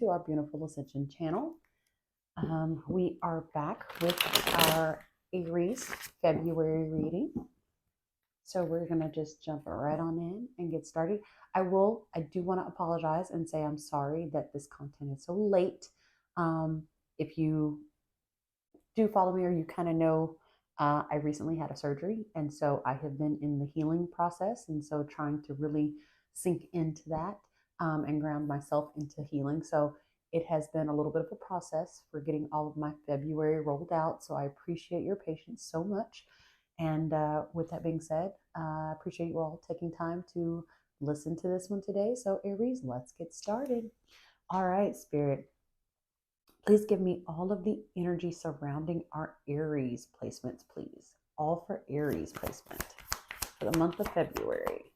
to our beautiful Ascension channel. We are back with our Aries February reading. So we're going to just jump right on in and get started. I do want to apologize and say I'm sorry that this content is so late. If you do follow me or you kind of know, I recently had a surgery. And so I have been in the healing process. And so trying to really sink into that and ground myself into healing. So it has been a little bit of a process for getting all of my February rolled out. So I appreciate your patience so much. And with that being said, I appreciate you all taking time to listen to this one today. So Aries, let's get started. All right, Spirit. Please give me all of the energy surrounding our Aries placements, please. All for Aries placement for the month of February.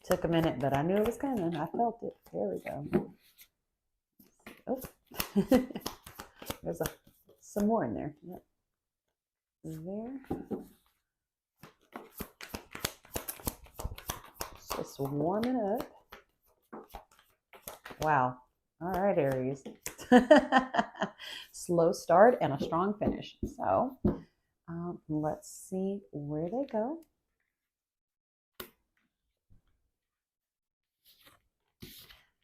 Took a minute, but I knew it was coming. I felt it. There we go. Oh, there's some more in there. Yep. There. Just warming up. Wow. All right, Aries. Slow start and a strong finish. So let's see where they go.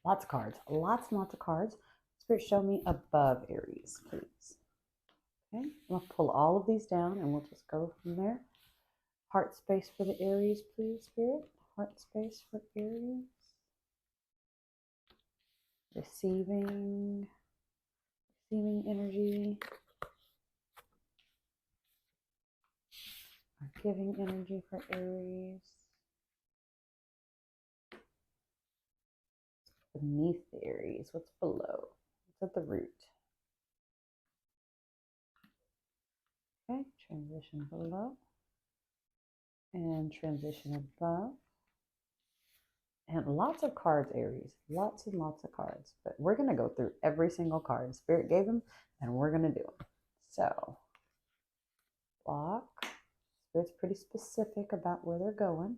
Lots of cards. Lots and lots of cards. Spirit, show me above Aries, please. Okay. I'm going to pull all of these down and we'll just go from there. Heart space for the Aries, please, Spirit. Heart space for Aries. Receiving energy. Or giving energy for Aries. Beneath the Aries, what's below? What's at the root? Okay, transition below. And transition above. And lots of cards, Aries. Lots and lots of cards. But we're going to go through every single card Spirit gave them, and we're going to do them. So, block. Spirit's pretty specific about where they're going.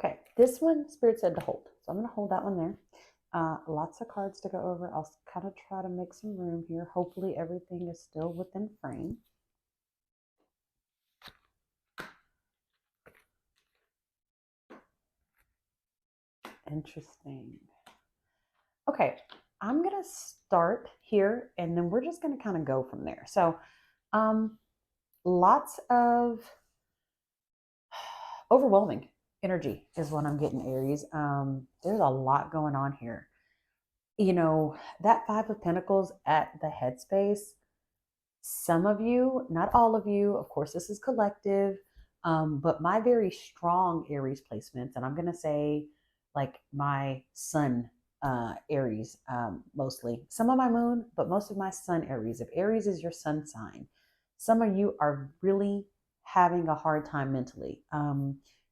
Okay, this one Spirit said to hold. So I'm going to hold that one there. Lots of cards to go over. I'll kind of try to make some room here. Hopefully everything is still within frame. Interesting. Okay, I'm going to start here and then we're just going to kind of go from there. So lots of overwhelming energy is what I'm getting, Aries. There's a lot going on here. You know, that Five of Pentacles at the headspace, some of you, not all of you, of course, this is collective, but my very strong Aries placements, and I'm going to say like my sun Aries mostly, some of my moon, but most of my sun Aries. If Aries is your sun sign, some of you are really having a hard time mentally.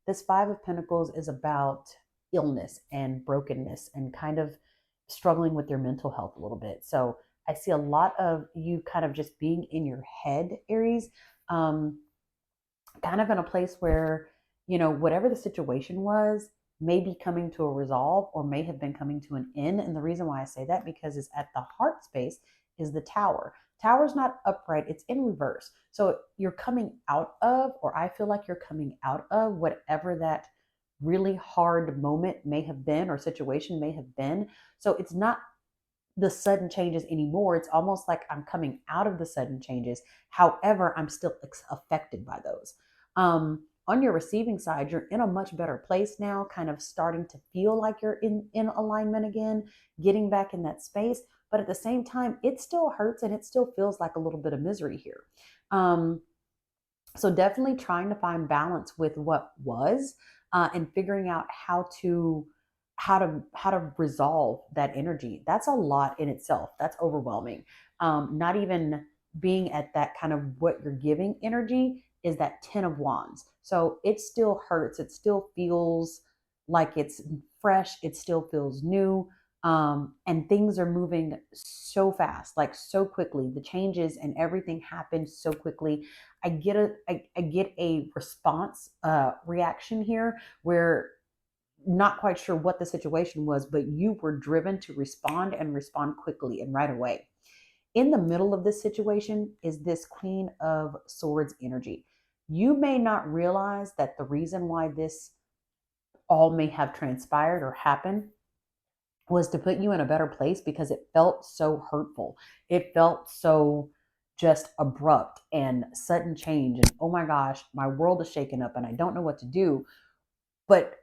This Five of Pentacles is about illness and brokenness and kind of struggling with your mental health a little bit. So I see a lot of you kind of just being in your head, Aries, kind of in a place where, you know, whatever the situation was may be coming to a resolve or may have been coming to an end. And the reason why I say that because it's at the heart space is the Tower. Tower's not upright, it's in reverse. So you're coming out of, or I feel like you're coming out of whatever that really hard moment may have been or situation may have been. So it's not the sudden changes anymore. It's almost like I'm coming out of the sudden changes. However, I'm still affected by those. On your receiving side, you're in a much better place now, kind of starting to feel like you're in alignment again, getting back in that space. But at the same time, it still hurts and it still feels like a little bit of misery here. So definitely trying to find balance with what was and figuring out how to resolve that energy. That's a lot in itself. That's overwhelming. Not even being at that kind of what you're giving energy is that 10 of wands. So it still hurts. It still feels like it's fresh. It still feels new. And things are moving so fast, like so quickly. The changes and everything happens so quickly. I get a response reaction here where not quite sure what the situation was, but you were driven to respond and respond quickly and right away. In the middle of this situation is this Queen of Swords energy. You may not realize that the reason why this all may have transpired or happened was to put you in a better place because it felt so hurtful. It felt so just abrupt and sudden change. And oh my gosh, my world is shaken up and I don't know what to do. But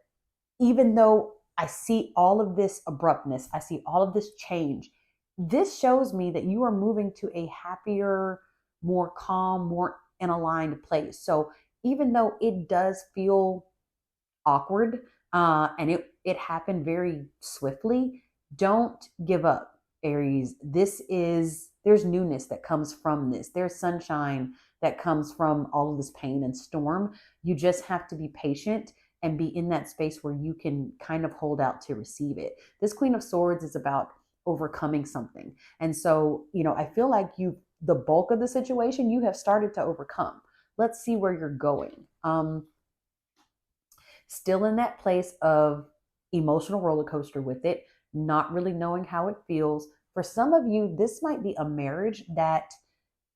even though I see all of this abruptness, I see all of this change, this shows me that you are moving to a happier, more calm, more in aligned place. So even though it does feel awkward and it happened very swiftly, don't give up, Aries. There's newness that comes from this. There's sunshine that comes from all of this pain and storm. You just have to be patient and be in that space where you can kind of hold out to receive it. This Queen of Swords is about overcoming something. And so, I feel like the bulk of the situation you have started to overcome. Let's see where you're going. Still in that place of emotional roller coaster with it, not really knowing how it feels. For some of you, this might be a marriage that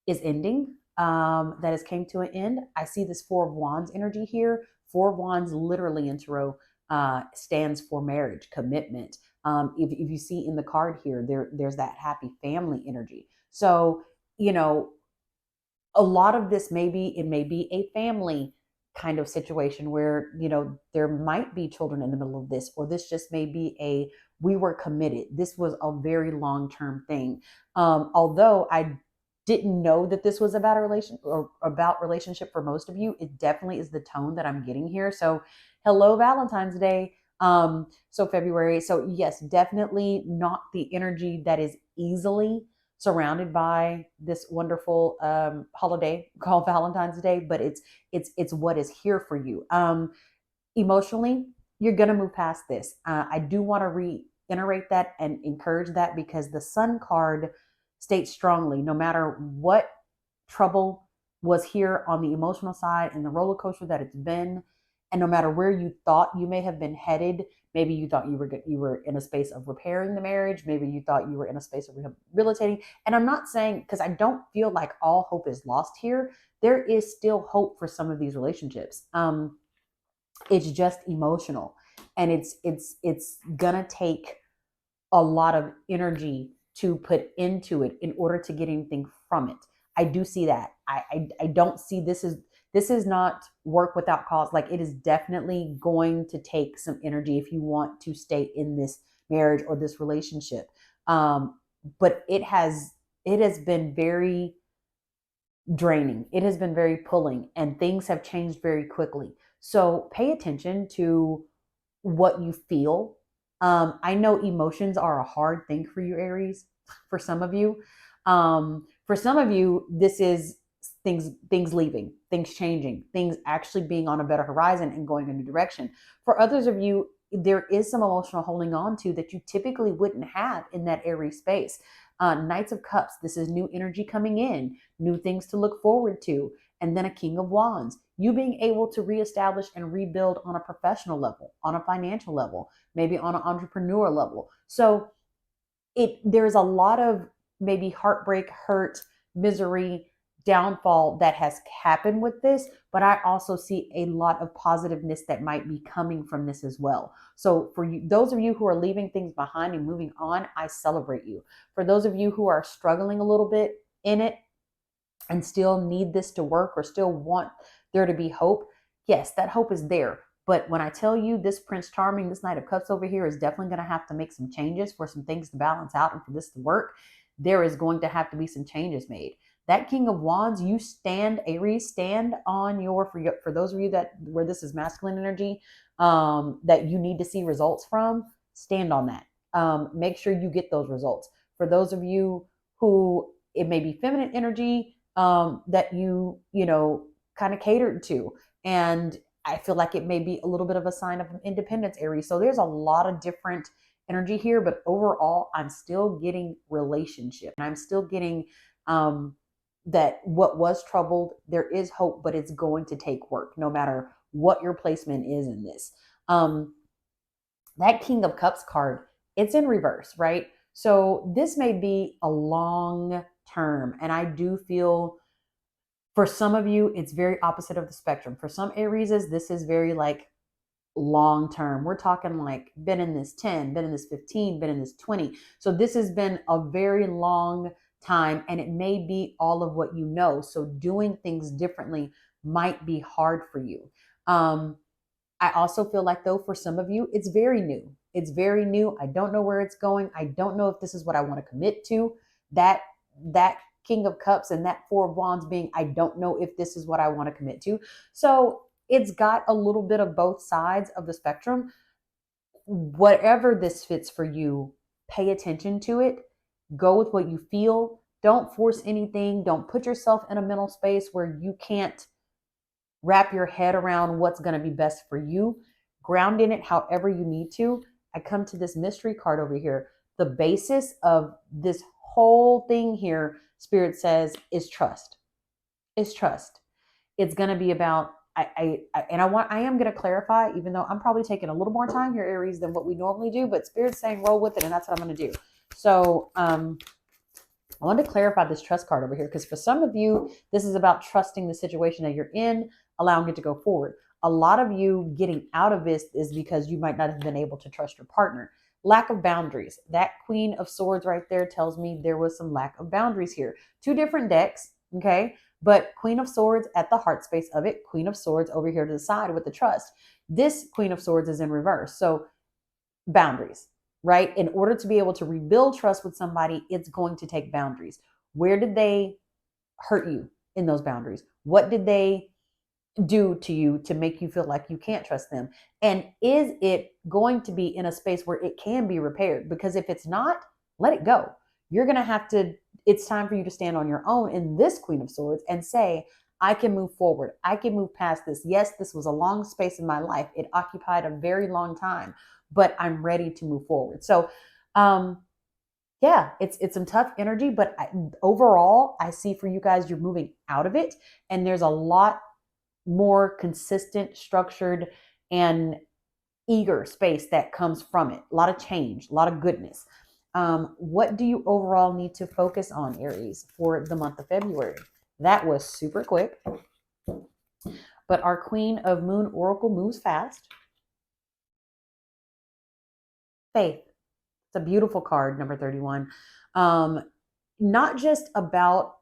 is ending, that has came to an end. I see this Four of Wands energy here. Four of Wands literally in tarot stands for marriage, commitment. If you see in the card here, there's that happy family energy. So, you know, a lot of this it may be a family kind of situation where there might be children in the middle of this, or this just may be a we were committed, this was a very long term thing. Although I didn't know that this was about a relation or about relationship for most of you, it definitely is the tone that I'm getting here. So hello Valentine's Day. So February, so yes, definitely not the energy that is easily surrounded by this wonderful holiday called Valentine's Day, but it's what is here for you. Emotionally, you're gonna move past this. I do want to reiterate that and encourage that because the Sun card states strongly, no matter what trouble was here on the emotional side and the roller coaster that it's been, and no matter where you thought you may have been headed, maybe you thought you were in a space of repairing the marriage, maybe you thought you were in a space of rehabilitating. And I'm not saying, because I don't feel like all hope is lost here. There is still hope for some of these relationships. It's just emotional, and it's gonna take a lot of energy to put into it in order to get anything from it. I do see that. I don't see this is not work without cause. Like, it is definitely going to take some energy if you want to stay in this marriage or this relationship. But it has been very draining. It has been very pulling, and things have changed very quickly. So pay attention to what you feel. I know emotions are a hard thing for you, Aries. For some of you, this is things leaving, things changing, things actually being on a better horizon and going in a new direction. For others of you, there is some emotional holding on to that you typically wouldn't have in that Aries space. Knights of Cups, this is new energy coming in, new things to look forward to. And then a King of Wands, you being able to reestablish and rebuild on a professional level, on a financial level, maybe on an entrepreneur level. So there's a lot of maybe heartbreak, hurt, misery, downfall that has happened with this, but I also see a lot of positiveness that might be coming from this as well. So for you, those of you who are leaving things behind and moving on, I celebrate you. For those of you who are struggling a little bit in it and still need this to work or still want there to be hope, yes, that hope is there. But when I tell you this Prince Charming, this Knight of Cups over here is definitely going to have to make some changes for some things to balance out and for this to work, there is going to have to be some changes made. That King of Wands, you stand, Aries, stand on for those of you that where this is masculine energy, that you need to see results from, stand on that. Make sure you get those results. For those of you who it may be feminine energy, that you kind of catered to, and I feel like it may be a little bit of a sign of independence, Aries. So there's a lot of different energy here, but overall, I'm still getting relationship. And I'm still getting that what was troubled, there is hope, but it's going to take work no matter what your placement is in this. That King of Cups card, it's in reverse, right? So this may be a long term. And I do feel for some of you, it's very opposite of the spectrum. For some Aries, this is very like long term. We're talking like been in this 10, been in this 15, been in this 20. So this has been a very long time, and it may be all of what you know. So doing things differently might be hard for you. I also feel like, though, for some of you, it's very new. It's very new. I don't know where it's going. I don't know if this is what I want to commit to. That King of Cups and that Four of Wands being, I don't know if this is what I want to commit to. So it's got a little bit of both sides of the spectrum. Whatever this fits for you, pay attention to it. Go with what you feel. Don't force anything. Don't put yourself in a mental space where you can't wrap your head around what's going to be best for you. Ground in it however you need to. I come to this mystery card over here. The basis of this whole thing here, Spirit says, is trust. Is trust. It's going to be about I am going to clarify, even though I'm probably taking a little more time here, Aries, than what we normally do, but Spirit's saying roll with it, and that's what I'm going to do. So I want to clarify this trust card over here, because for some of you, this is about trusting the situation that you're in, allowing it to go forward. A lot of you getting out of this is because you might not have been able to trust your partner. Lack of boundaries. That Queen of Swords right there tells me there was some lack of boundaries here. Two different decks, okay? But Queen of Swords at the heart space of it, Queen of Swords over here to the side with the trust. This Queen of Swords is in reverse. So boundaries, right? In order to be able to rebuild trust with somebody, it's going to take boundaries. Where did they hurt you in those boundaries? What did they do to you to make you feel like you can't trust them? And is it going to be in a space where it can be repaired? Because if it's not, let it go. You're going to have to, it's time for you to stand on your own in this Queen of Swords and say, I can move forward. I can move past this. Yes, this was a long space in my life. It occupied a very long time, but I'm ready to move forward. So, yeah, it's some tough energy, but overall, I see for you guys, you're moving out of it, and there's a lot more consistent, structured, and eager space that comes from it. A lot of change, a lot of goodness. What do you overall need to focus on, Aries, for the month of February? That was super quick. But our Queen of Moon Oracle moves fast. Faith. It's a beautiful card, number 31. Not just about,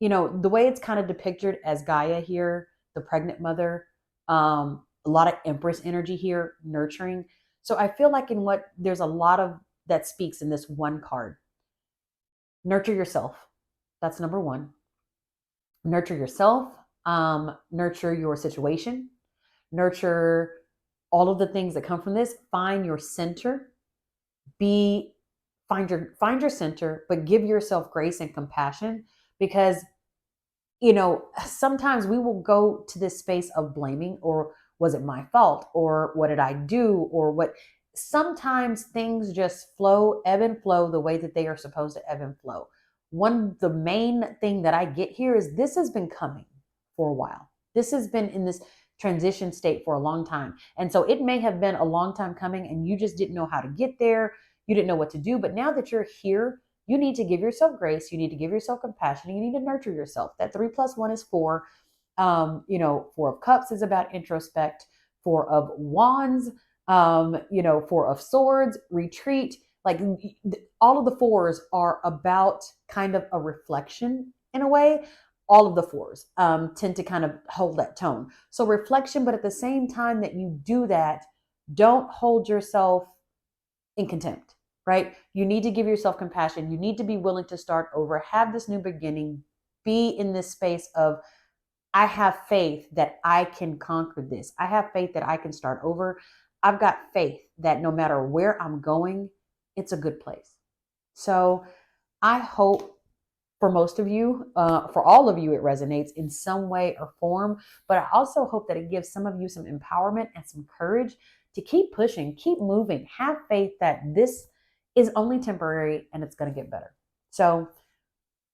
the way it's kind of depicted as Gaia here, the pregnant mother, a lot of Empress energy here, nurturing. So I feel like there's a lot of that speaks in this one card. Nurture yourself. That's number one. Nurture yourself, nurture your situation, nurture all of the things that come from this. Find your center. Find your center, but give yourself grace and compassion, because sometimes we will go to this space of blaming, or was it my fault, or what did I do, or what. Sometimes things just flow, ebb and flow the way that they are supposed to ebb and flow. The main thing that I get here is this has been coming for a while. This has been in this transition state for a long time. And so it may have been a long time coming, and you just didn't know how to get there. You didn't know what to do. But now that you're here, you need to give yourself grace. You need to give yourself compassion. And you need to nurture yourself. That 3 + 1 is 4. 4 of Cups is about introspect. 4 of Wands, 4 of Swords, retreat. Like all of the 4s are about kind of a reflection in a way. All of the 4s tend to kind of hold that tone. So reflection, but at the same time that you do that, don't hold yourself in contempt, right? You need to give yourself compassion. You need to be willing to start over, have this new beginning, be in this space of, I have faith that I can conquer this. I have faith that I can start over. I've got faith that no matter where I'm going, it's a good place. So I hope for most of you, for all of you, it resonates in some way or form. But I also hope that it gives some of you some empowerment and some courage to keep pushing, keep moving, have faith that this is only temporary and it's going to get better. So,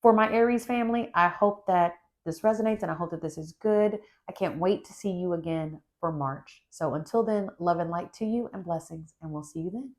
for my Aries family, I hope that this resonates and I hope that this is good. I can't wait to see you again for March. So, until then, love and light to you and blessings, and we'll see you then.